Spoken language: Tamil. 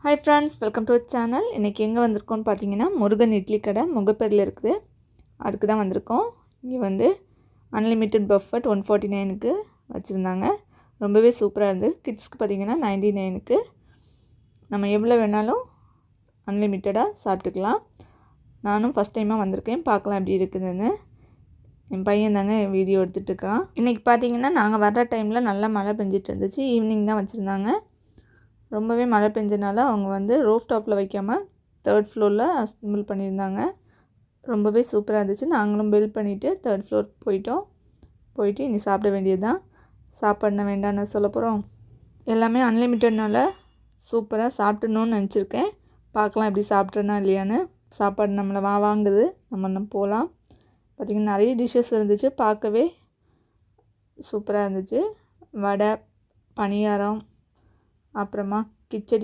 Hi friends, welcome to channel. இன்றைக்கி எங்கே வந்திருக்கோன்னு பார்த்தீங்கன்னா, முருகன் இட்லி கடை முகப்பேரில் இருக்குது. அதுக்கு தான் வந்திருக்கோம். இங்கே வந்து அன்லிமிட்டெட் பஃபட் 149க்கு வச்சுருந்தாங்க. ரொம்பவே சூப்பராக இருந்தது. கிட்ஸ்க்கு பார்த்திங்கன்னா 99க்கு நம்ம எவ்வளோ வேணாலும் அன்லிமிட்டடாக சாப்பிட்டுக்கலாம். நானும் ஃபஸ்ட் டைமாக வந்திருக்கேன், பார்க்கலாம் எப்படி இருக்குதுன்னு. என் பையன் தாங்க வீடியோ எடுத்துகிட்ருக்கான். இன்றைக்கி பார்த்திங்கன்னா நாங்கள் வர்ற டைமில் நல்லா மழை பெஞ்சிட்டு இருந்துச்சு. ஈவினிங் தான் வச்சுருந்தாங்க. ரொம்பவே மழை பெஞ்சனால அவங்க வந்து ரூஃப் டாப்பில் வைக்காமல் 3rd ஃப்ளோரில் அசெம்பிள் பண்ணியிருந்தாங்க. ரொம்பவே சூப்பராக இருந்துச்சு. நாங்களும் பில் பண்ணிவிட்டு 3rd ஃப்ளோர் போயிட்டு இனி சாப்பிட வேண்டியது தான். சாப்பாடுனா வேண்டான்னு சொல்ல போகிறோம். எல்லாமே அன்லிமிட்டட்னால சூப்பராக சாப்பிடணுன்னு நினச்சிருக்கேன். பார்க்கலாம் எப்படி சாப்பிட்றேன்னா இல்லையான்னு. சாப்பாடு நம்மளை வாங்குது, நம்ம போகலாம். பார்த்திங்கன்னா நிறைய டிஷ்ஷஸ் இருந்துச்சு. பார்க்கவே சூப்பராக இருந்துச்சு. வடை, பணியாரம், அப்புறமா கிச்சடி